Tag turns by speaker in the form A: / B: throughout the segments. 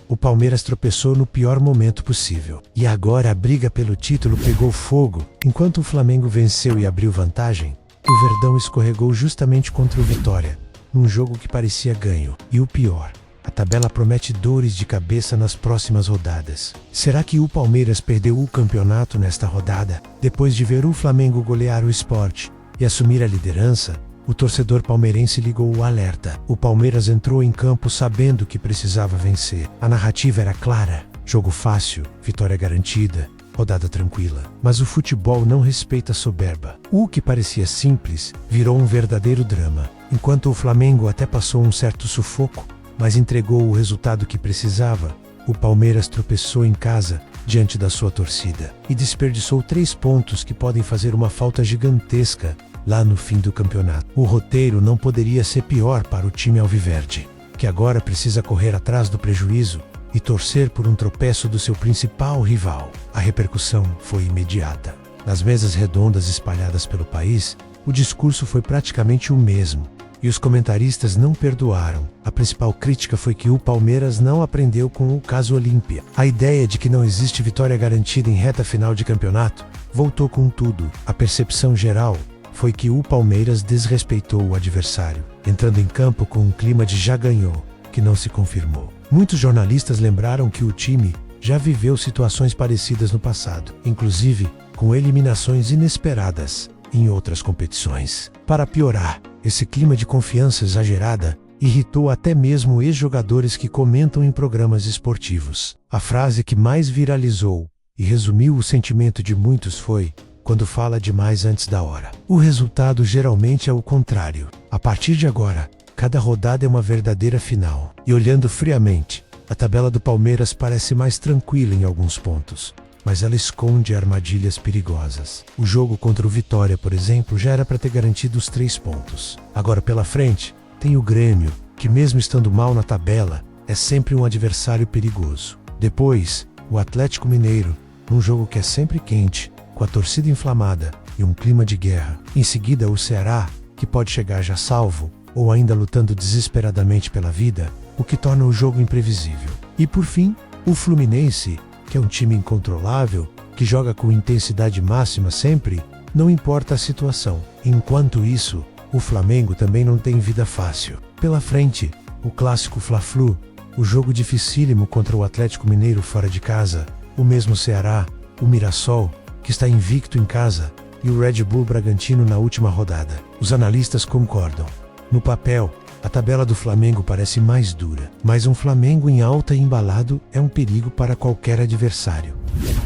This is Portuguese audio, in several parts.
A: o Palmeiras tropeçou no pior momento possível. E agora a briga pelo título pegou fogo. Enquanto o Flamengo venceu e abriu vantagem, o Verdão escorregou justamente contra o Vitória, num jogo que parecia ganho. E o pior, a tabela promete dores de cabeça nas próximas rodadas. Será que o Palmeiras perdeu o campeonato nesta rodada? Depois de ver o Flamengo golear o Sport e assumir a liderança, o torcedor palmeirense ligou o alerta. O Palmeiras entrou em campo sabendo que precisava vencer. A narrativa era clara: jogo fácil, vitória garantida, rodada tranquila. Mas o futebol não respeita a soberba. O que parecia simples virou um verdadeiro drama. Enquanto o Flamengo até passou um certo sufoco, mas entregou o resultado que precisava, o Palmeiras tropeçou em casa diante da sua torcida e desperdiçou 3 pontos que podem fazer uma falta gigantesca lá no fim do campeonato. O roteiro não poderia ser pior para o time alviverde, que agora precisa correr atrás do prejuízo e torcer por um tropeço do seu principal rival. A repercussão foi imediata. Nas mesas redondas espalhadas pelo país, o discurso foi praticamente o mesmo. E os comentaristas não perdoaram. A principal crítica foi que o Palmeiras não aprendeu com o caso Olímpia. A ideia de que não existe vitória garantida em reta final de campeonato voltou com tudo. A percepção geral foi que o Palmeiras desrespeitou o adversário, entrando em campo com um clima de já ganhou, que não se confirmou. Muitos jornalistas lembraram que o time já viveu situações parecidas no passado, inclusive com eliminações inesperadas em outras competições. Para piorar, esse clima de confiança exagerada irritou até mesmo ex-jogadores que comentam em programas esportivos. A frase que mais viralizou e resumiu o sentimento de muitos foi: quando fala demais antes da hora. O resultado geralmente é o contrário. A partir de agora, cada rodada é uma verdadeira final. E olhando friamente, a tabela do Palmeiras parece mais tranquila em alguns pontos, mas ela esconde armadilhas perigosas. O jogo contra o Vitória, por exemplo, já era para ter garantido os 3 pontos. Agora pela frente, tem o Grêmio, que mesmo estando mal na tabela, é sempre um adversário perigoso. Depois, o Atlético Mineiro, num jogo que é sempre quente, com a torcida inflamada e um clima de guerra. Em seguida, o Ceará, que pode chegar já salvo, ou ainda lutando desesperadamente pela vida, o que torna o jogo imprevisível. E por fim, o Fluminense, que é um time incontrolável, que joga com intensidade máxima sempre, não importa a situação. Enquanto isso, o Flamengo também não tem vida fácil. Pela frente, o clássico Fla-Flu, o jogo dificílimo contra o Atlético Mineiro fora de casa, o mesmo Ceará, o Mirassol, que está invicto em casa, e o Red Bull Bragantino na última rodada. Os analistas concordam. No papel, a tabela do Flamengo parece mais dura, mas um Flamengo em alta e embalado é um perigo para qualquer adversário.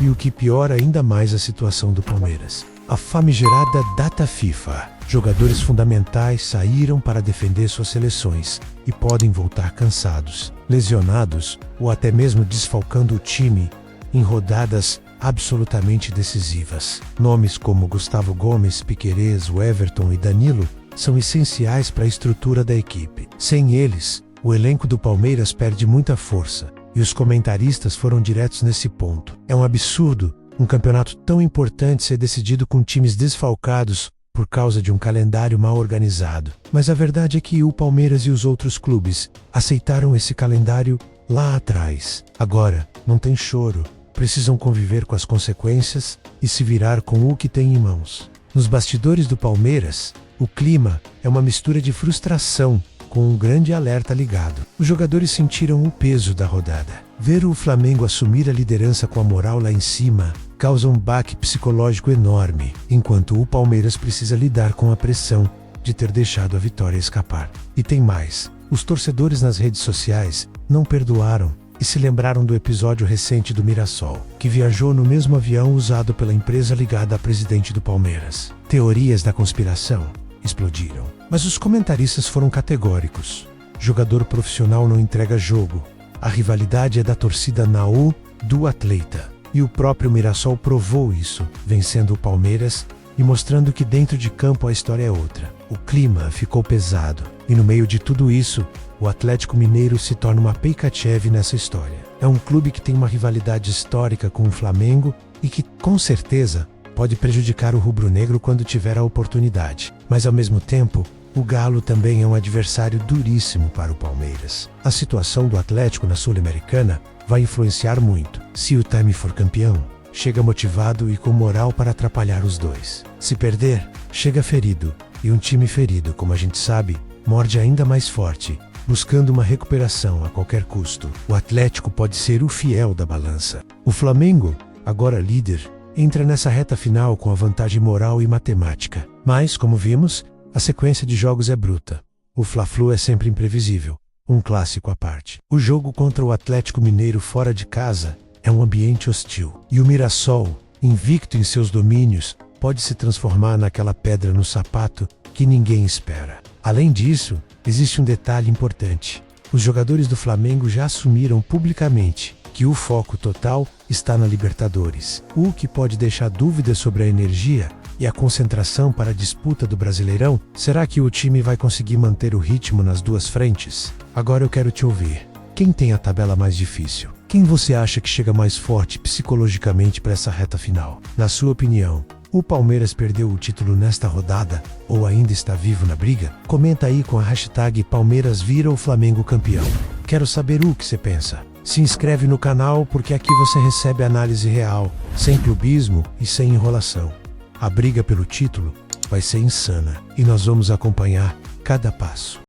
A: E o que piora ainda mais a situação do Palmeiras: a famigerada data FIFA. Jogadores fundamentais saíram para defender suas seleções e podem voltar cansados, lesionados ou até mesmo desfalcando o time em rodadas absolutamente decisivas. Nomes como Gustavo Gomes, Piquerez, Everton e Danilo são essenciais para a estrutura da equipe. Sem eles, o elenco do Palmeiras perde muita força, e os comentaristas foram diretos nesse ponto. É um absurdo um campeonato tão importante ser decidido com times desfalcados por causa de um calendário mal organizado. Mas a verdade é que o Palmeiras e os outros clubes aceitaram esse calendário lá atrás. Agora, não tem choro. Precisam conviver com as consequências e se virar com o que têm em mãos. Nos bastidores do Palmeiras, o clima é uma mistura de frustração com um grande alerta ligado. Os jogadores sentiram o peso da rodada. Ver o Flamengo assumir a liderança com a moral lá em cima causa um baque psicológico enorme, enquanto o Palmeiras precisa lidar com a pressão de ter deixado a vitória escapar. E tem mais: os torcedores nas redes sociais não perdoaram e se lembraram do episódio recente do Mirassol, que viajou no mesmo avião usado pela empresa ligada à presidente do Palmeiras. Teorias da conspiração explodiram. Mas os comentaristas foram categóricos: jogador profissional não entrega jogo. A rivalidade é da torcida do atleta. E o próprio Mirassol provou isso, vencendo o Palmeiras e mostrando que dentro de campo a história é outra. O clima ficou pesado, e no meio de tudo isso, o Atlético Mineiro se torna uma Peikachev nessa história. É um clube que tem uma rivalidade histórica com o Flamengo e que, com certeza, pode prejudicar o rubro-negro quando tiver a oportunidade. Mas ao mesmo tempo, O Galo também é um adversário duríssimo para o Palmeiras. A situação do Atlético na Sul-Americana vai influenciar muito. Se o time for campeão, chega motivado e com moral para atrapalhar os dois. Se perder, chega ferido. E um time ferido, como a gente sabe, morde ainda mais forte, buscando uma recuperação a qualquer custo. O Atlético pode ser o fiel da balança. O Flamengo, agora líder, entra nessa reta final com a vantagem moral e matemática. Mas, como vimos, a sequência de jogos é bruta. O Fla-Flu é sempre imprevisível, um clássico à parte. O jogo contra o Atlético Mineiro fora de casa é um ambiente hostil. E o Mirassol, invicto em seus domínios, pode se transformar naquela pedra no sapato que ninguém espera. Além disso, existe um detalhe importante. Os jogadores do Flamengo já assumiram publicamente que o foco total está na Libertadores, o que pode deixar dúvidas sobre a energia e a concentração para a disputa do Brasileirão. Será que o time vai conseguir manter o ritmo nas duas frentes? Agora eu quero te ouvir. Quem tem a tabela mais difícil? Quem você acha que chega mais forte psicologicamente para essa reta final? Na sua opinião, o Palmeiras perdeu o título nesta rodada ou ainda está vivo na briga? Comenta aí com a hashtag Palmeiras vira o Flamengo campeão. Quero saber o que você pensa. Se inscreve no canal porque aqui você recebe análise real, sem clubismo e sem enrolação. A briga pelo título vai ser insana e nós vamos acompanhar cada passo.